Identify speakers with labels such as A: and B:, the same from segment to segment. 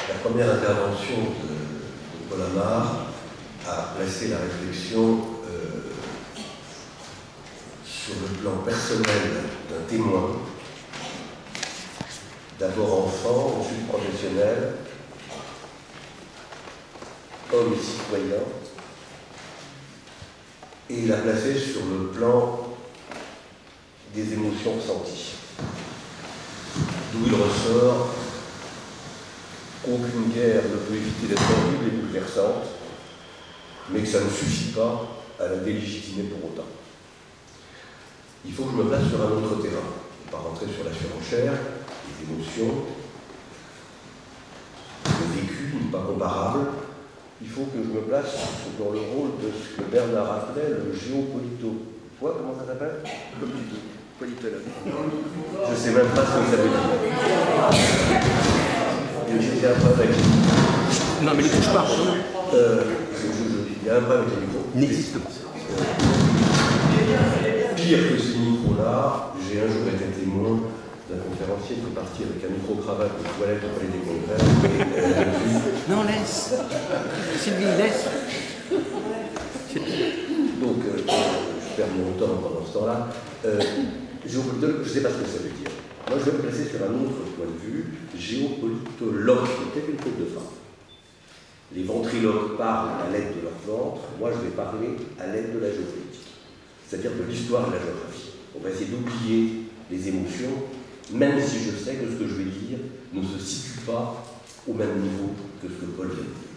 A: La première intervention de Paul Amar a placé la réflexion sur le plan personnel d'un témoin, d'abord enfant, ensuite professionnel, homme et citoyen, et il l'a placé sur le plan des émotions ressenties, d'où il ressort qu'aucune guerre ne peut éviter d'être horrible et bouleversante, mais que ça ne suffit pas à la délégitimer pour autant. Il faut que je me place sur un autre terrain, ne pas rentrer sur la surenchère, les émotions, le vécu n'est pas comparable. Il faut que je me place dans le rôle de ce que Bernard appelait le géopolito. Quoi, comment ça s'appelle? Politologue. Je ne sais même pas ce que ça veut dire. J'ai un problème avec les micros.
B: Non, mais ne touche pas.
A: Il y a un problème avec les micros.
B: N'existe pas.
A: Pire que ces micros-là, j'ai un jour été témoin d'un conférencier qui est parti avec un micro-cravate de toilette au palais des congrès.
B: Non, laisse. Sylvie, laisse.
A: Donc, je perds mon temps pendant ce temps-là. Je ne sais pas ce que ça veut dire. Moi, je vais me placer sur un autre point de vue, géopolitologue, c'est peut-être une faute de frappe. Les ventriloques parlent à l'aide de leur ventre, moi je vais parler à l'aide de la géopolitique, c'est-à-dire de l'histoire de la géographie. On va essayer d'oublier les émotions, même si je sais que ce que je vais dire ne se situe pas au même niveau que ce que Paul vient de dire.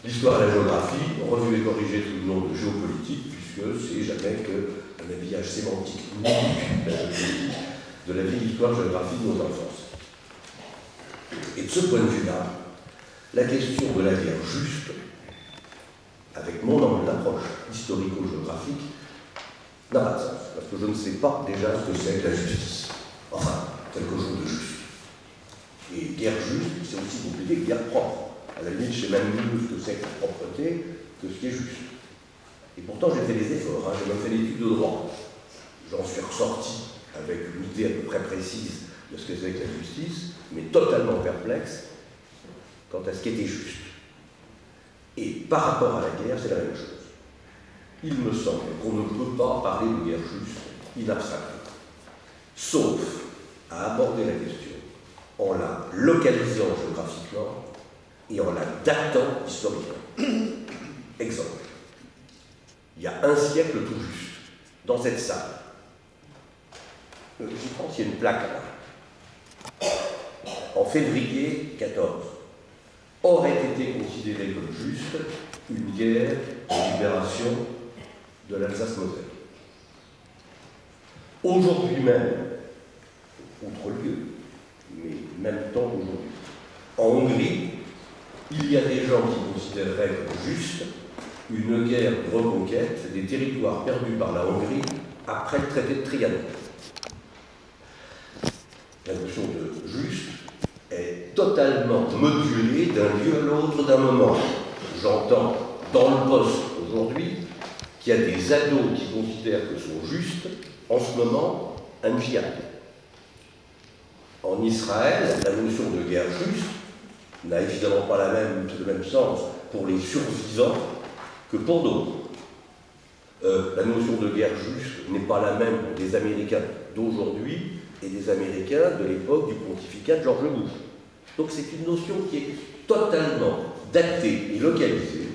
A: L'histoire de la géographie, revue et corrigée sous le nom de géopolitique, puisque c'est jamais qu'un habillage sémantique unique de la géopolitique, de la vie, l'histoire, géographie de nos enfances. Et de ce point de vue-là, la question de la guerre juste, avec mon angle d'approche historico-géographique, n'a pas de sens, parce que je ne sais pas déjà ce que c'est que la justice. Enfin, quelque chose de juste. Et guerre juste, c'est aussi compliqué que guerre propre. À la limite, je sais même mieux ce que c'est que la propreté que ce qui est juste. Et pourtant, j'ai fait des efforts, j'ai même fait l'étude de droit. J'en suis ressorti avec une idée à peu près précise de ce que c'est que la justice, mais totalement perplexe quant à ce qui était juste. Et par rapport à la guerre, c'est la même chose. Il me semble qu'on ne peut pas parler de guerre juste in abstracto, sauf à aborder la question en la localisant géographiquement et en la datant historiquement. Exemple. Il y a un siècle tout juste, dans cette salle, je pense qu'il y a une plaque là, en février 14, aurait été considérée comme juste une guerre de libération de l'Alsace-Moselle. Aujourd'hui même, autre lieu, mais même temps qu'aujourd'hui, en Hongrie, il y a des gens qui considéreraient comme juste une guerre de reconquête des territoires perdus par la Hongrie après le traité de Trianon. La notion de juste est totalement modulée d'un lieu à l'autre d'un moment. J'entends dans le poste aujourd'hui qu'il y a des ados qui considèrent que sont justes en ce moment un djihad. En Israël, la notion de guerre juste n'a évidemment pas le même sens pour les survivants que pour d'autres. La notion de guerre juste n'est pas la même pour les Américains d'aujourd'hui et des Américains de l'époque du pontificat de George Bush. Donc c'est une notion qui est totalement datée et localisée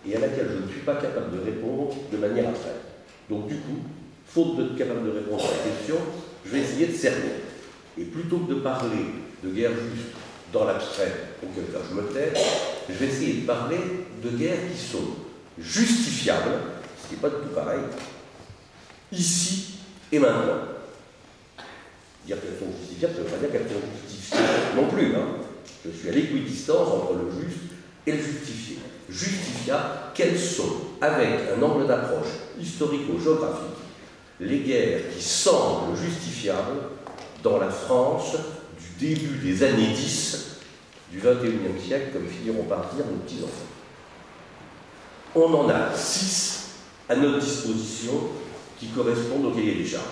A: et à laquelle je ne suis pas capable de répondre de manière abstraite. Donc du coup, faute d'être capable de répondre à la question, je vais essayer de cerner. Et plutôt que de parler de guerre juste dans l'abstrait, auquel cas je me tais, je vais essayer de parler de guerres qui sont justifiables, ce qui n'est pas du tout pareil, ici et maintenant. Dire qu'elles sont justifiables, ça ne veut pas dire qu'elles sont justifiées non plus. Je suis à l'équidistance entre le juste et le justifié. Justifiables, quelles sont, avec un angle d'approche historico-géographique, les guerres qui semblent justifiables dans la France du début des années 10 du XXIe siècle, comme finiront par dire nos petits-enfants. On en a 6 à notre disposition qui correspondent au cahier des charges.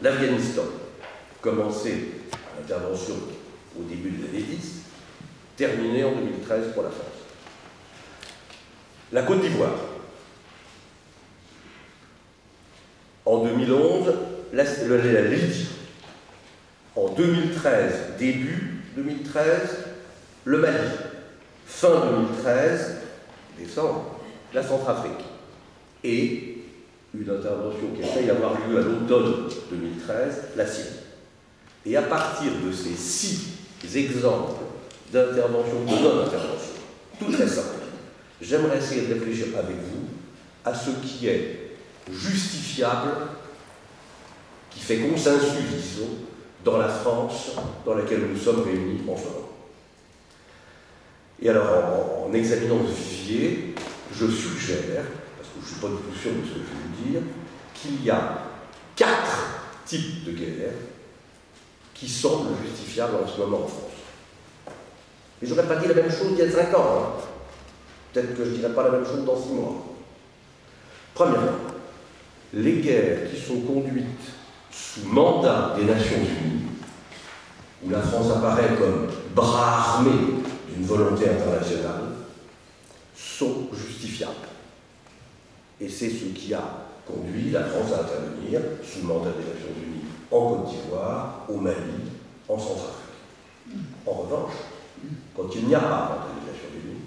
A: L'Afghanistan, commencé à l'intervention au début de l'année 10, terminée en 2013 pour la France. La Côte d'Ivoire. En 2011, la Libye. En 2013, début 2013, le Mali. Fin 2013, décembre, la Centrafrique. Et une intervention qui a failli avoir lieu à l'automne 2013, la Syrie. Et à partir de ces 6 exemples d'intervention, de non-intervention, tout très simple, j'aimerais essayer de réfléchir avec vous à ce qui est justifiable, qui fait consensus, disons, dans la France dans laquelle nous sommes réunis en ce moment. Et alors, en examinant ce vivier, je suggère, parce que je ne suis pas du tout sûr de ce que je vais vous dire, qu'il y a 4 types de guerres qui semblent justifiables en ce moment en France. Et je n'aurais pas dit la même chose il y a 5 ans. Hein. Peut-être que je ne dirai pas la même chose dans 6 mois. Premièrement, les guerres qui sont conduites sous mandat des Nations Unies, où la France apparaît comme bras armé d'une volonté internationale, sont justifiables. Et c'est ce qui a conduit la France à intervenir sous mandat des Nations Unies en Côte d'Ivoire, au Mali, en Centrafrique. En revanche, quand il n'y a pas mandat des Nations Unies,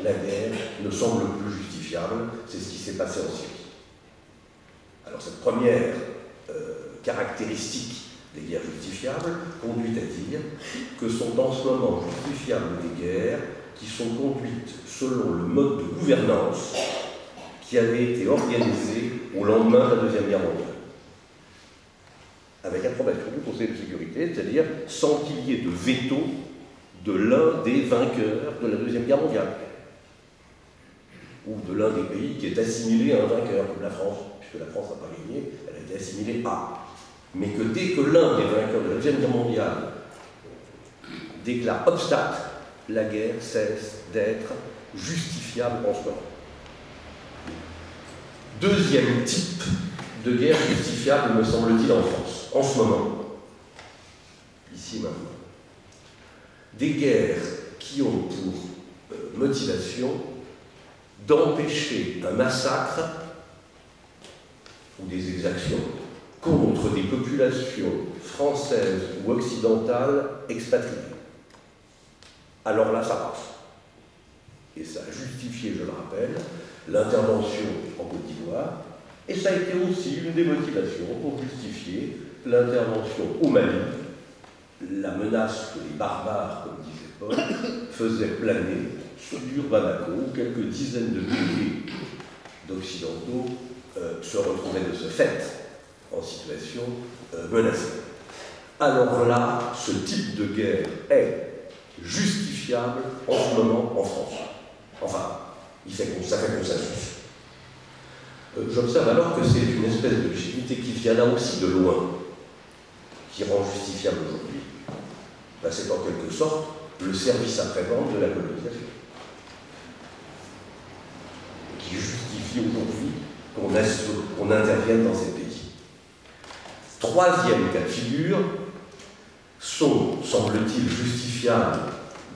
A: la guerre ne semble plus justifiable. C'est ce qui s'est passé en Syrie. Alors cette première caractéristique des guerres justifiables conduit à dire que sont en ce moment justifiables des guerres qui sont conduites selon le mode de gouvernance qui avait été organisé au lendemain de la Deuxième Guerre mondiale. Avec approbation du Conseil de sécurité, c'est-à-dire sans qu'il y ait de veto de l'un des vainqueurs de la Deuxième Guerre mondiale, ou de l'un des pays qui est assimilé à un vainqueur, comme la France, puisque la France n'a pas gagné, elle a été assimilée à. Mais que dès que l'un des vainqueurs de la Deuxième Guerre mondiale déclare obstacle, la guerre cesse d'être justifiable en soi. Deuxième type de guerre justifiable, me semble-t-il, en France, en ce moment, ici maintenant. Des guerres qui ont pour motivation d'empêcher un massacre ou des exactions contre des populations françaises ou occidentales expatriées. Alors là, ça passe. Et ça a justifié, je le rappelle, l'intervention en Côte d'Ivoire, et ça a été aussi une des motivations pour justifier l'intervention au Mali, la menace que les barbares, comme disait Paul, faisaient planer sur Bamako, où quelques dizaines de milliers d'Occidentaux se retrouvaient de ce fait en situation menacée. Alors là, ce type de guerre est justifiable en ce moment en France. Enfin, ça fait consensus. J'observe alors que c'est une espèce de légitimité qui vient là aussi de loin, qui rend justifiable aujourd'hui. Ben, c'est en quelque sorte le service après-vente de la colonisation, qui justifie aujourd'hui qu'on intervienne dans ces pays. Troisième cas de figure, sont, semble-t-il, justifiables,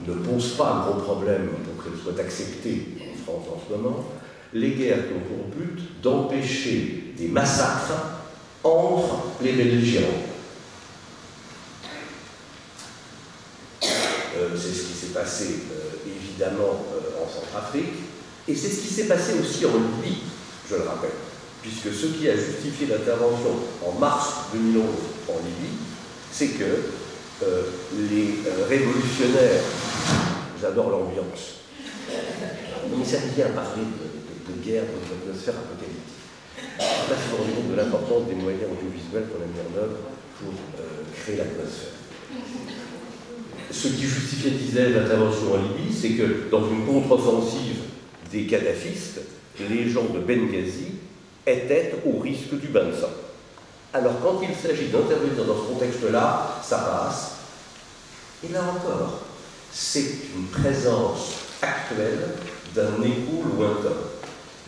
A: ne posent pas un gros problème pour qu'elles soient acceptées en France en ce moment, les guerres qui ont pour but d'empêcher des massacres entre les belligérants. C'est ce qui s'est passé évidemment en Centrafrique, et c'est ce qui s'est passé aussi en Libye, je le rappelle, puisque ce qui a justifié l'intervention en mars 2011 en Libye, c'est que les révolutionnaires, j'adore l'ambiance, mais ça vient parler de guerre dans l'atmosphère apocalyptique. Je ne sais pas si vous vous rendez compte de l'importance des moyens audiovisuels qu'on a mis en œuvre pour créer l'atmosphère. Ce qui justifiait, disait, l'intervention en Libye, c'est que dans une contre-offensive des kadhafistes, les gens de Benghazi étaient au risque du bain de sang. Alors quand il s'agit d'intervenir dans ce contexte-là, ça passe. Et là encore, c'est une présence actuelle d'un écho lointain.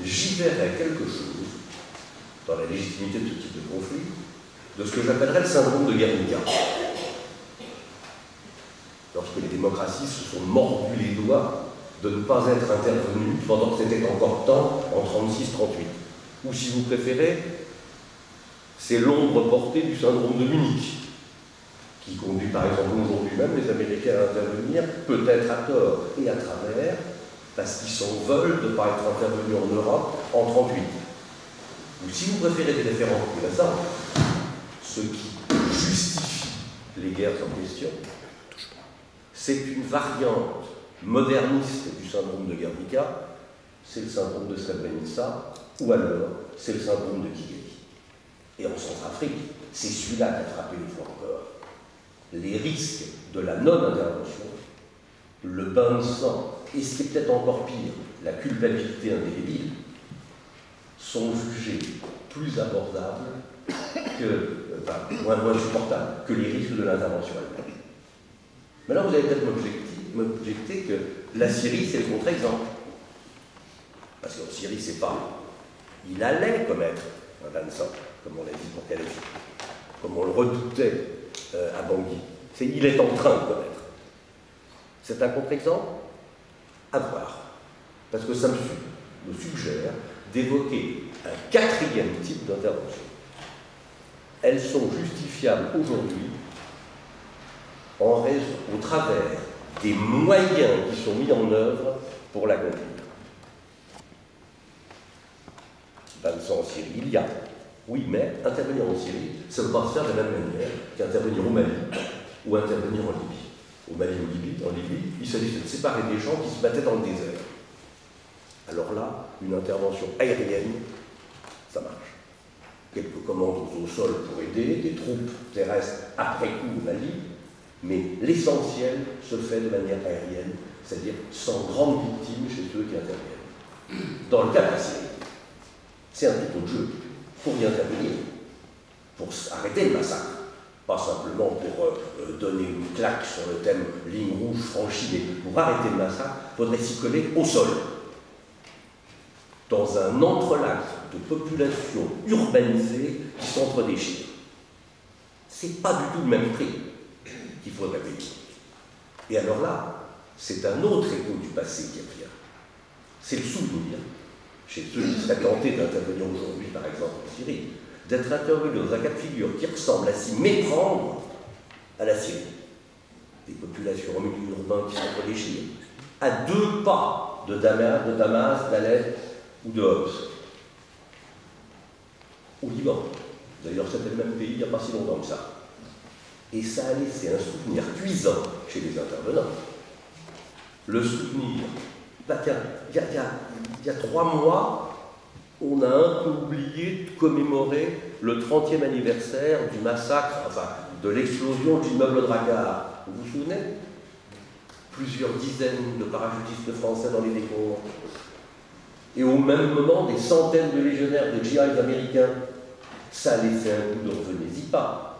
A: J'y verrais quelque chose, dans la légitimité de ce type de conflit, de ce que j'appellerais le syndrome de Guernica. lorsque les démocraties se sont mordues les doigts de ne pas être intervenues pendant que c'était encore temps en 36-38. Ou si vous préférez, c'est l'ombre portée du syndrome de Munich, qui conduit par exemple aujourd'hui même les Américains à intervenir, peut-être à tort et à travers, parce qu'ils s'en veulent de ne pas être intervenus en Europe en 1938. Ou si vous préférez des références plus récentes, ce qui justifie les guerres en question, c'est une variante moderniste du syndrome de Guernica, c'est le syndrome de Srebrenica, ou alors c'est le syndrome de Kigali. Et en Centrafrique, c'est celui-là qui a frappé une fois encore. Les risques de la non-intervention, le bain de sang, et ce qui est peut-être encore pire, la culpabilité indélébile, sont jugés plus abordables moins supportables que les risques de l'intervention elle-même. Mais là, vous allez peut-être m'objecter que la Syrie, c'est le contre-exemple. Parce qu'en Syrie, c'est pas. Il allait commettre un bain de sang, comme on l'a dit pour Kadhafi, comme on le redoutait à Bangui. Il est en train de commettre. C'est un contre-exemple à voir. Parce que ça me suggère d'évoquer un quatrième type d'intervention. Elles sont justifiables aujourd'hui au travers des moyens qui sont mis en œuvre pour l'accomplir. Bain de sang en Syrie, il y a. Oui, mais intervenir en Syrie, ça ne peut pas se faire de la même manière qu'intervenir au Mali ou intervenir en Libye. Au Mali ou en Libye, il s'agissait de séparer des gens qui se battaient dans le désert. Alors là, une intervention aérienne, ça marche. Quelques commandes au sol pour aider, des troupes terrestres après coup au Mali, mais l'essentiel se fait de manière aérienne, c'est-à-dire sans grande victime chez ceux qui interviennent. Dans le cas de la Syrie, c'est un tout autre jeu. Pour y intervenir, pour arrêter le massacre, pas simplement pour donner une claque sur le thème ligne rouge franchie, mais pour arrêter le massacre, il faudrait s'y coller au sol. Dans un entrelac de populations urbanisées qui s'entredéchirent. C'est pas du tout le même prix qu'il faudrait payer. Et alors là, c'est un autre écho du passé qui revient. C'est le souvenir, chez ceux qui seraient tentés d'intervenir aujourd'hui, par exemple en Syrie, d'être intervenus dans un cas de figure qui ressemble à s'y méprendre à la Syrie. Des populations en milieu urbain qui s'entredéchirent, à 2 pas de Damas, d'Alep ou de Homs. Au Liban. D'ailleurs, c'était le même pays il n'y a pas si longtemps que ça. Et ça a laissé un souvenir cuisant chez les intervenants. Le souvenir, il y a 3 mois, on a un peu oublié de commémorer le 30e anniversaire du massacre, enfin, de l'explosion de l'immeuble Drakkar. Vous vous souvenez? Plusieurs dizaines de parachutistes français dans les décombres. Et au même moment, des centaines de légionnaires de GIs américains. Ça a laissé un coup de revenez-y pas.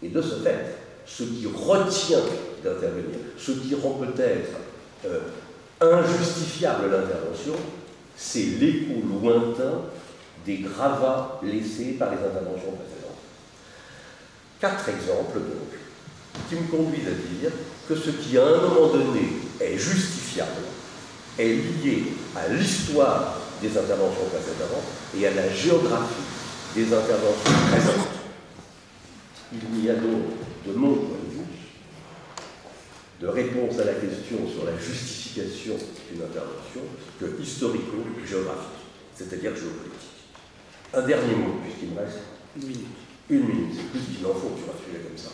A: Et de ce fait, ce qui retient d'intervenir, ce qui rend peut-être injustifiable l'intervention, c'est l'écho lointain des gravats laissés par les interventions précédentes. 4 exemples, donc, qui me conduisent à dire que ce qui, à un moment donné, est justifiable, est lié à l'histoire des interventions précédentes et à la géographie des interventions présentes. Il n'y a donc, de mon point de vue, de réponse à la question sur la justification d'une intervention que historico-géographique, c'est-à-dire géopolitique. Un dernier mot, puisqu'il me reste 1 minute. 1 minute, c'est plus qu'il en faut sur un sujet comme ça.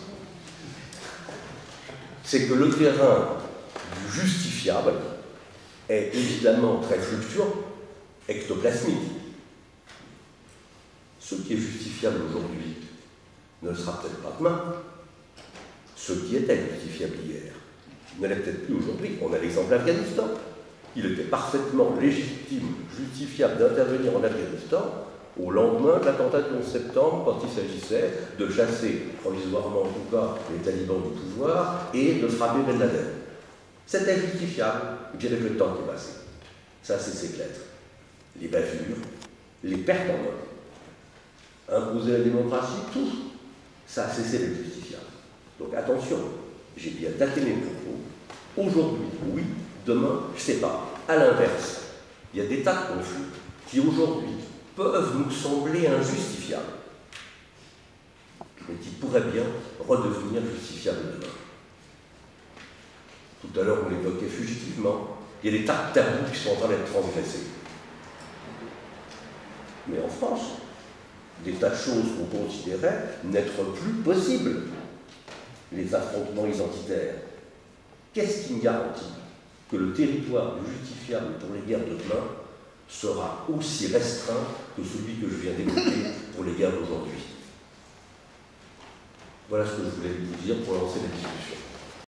A: C'est que le terrain du justifiable est évidemment très fluctuant, ectoplasmique. Ce qui est justifiable aujourd'hui ne le sera peut-être pas demain. Ce qui était justifiable hier ne l'est peut-être plus aujourd'hui. On a l'exemple d'Afghanistan. Il était parfaitement légitime, justifiable d'intervenir en Afghanistan au lendemain de l'attentat du 11 septembre, quand il s'agissait de chasser, provisoirement en tout cas, les talibans du pouvoir et de frapper Ben Laden. C'était justifiable, et puis avec le temps qui est passé. Ça, c'est ses lettres. Les bavures, les pertes en mode. Imposer la démocratie, tout. Ça a cessé d'être justifiable. Donc attention, j'ai bien daté mes propos. Aujourd'hui, oui, demain, je ne sais pas. À l'inverse, il y a des tas de conflits qui aujourd'hui peuvent nous sembler injustifiables, mais qui pourraient bien redevenir justifiables demain. Tout à l'heure, on l'évoquait fugitivement, il y a des tas de tabous qui sont en train d'être transgressés. Mais en France, des tas de choses qu'on considérait n'être plus possibles. Les affrontements identitaires. Qu'est-ce qui me garantit que le territoire justifiable pour les guerres de demain sera aussi restreint que celui que je viens d'évoquer pour les guerres d'aujourd'hui? Voilà ce que je voulais vous dire pour lancer la discussion.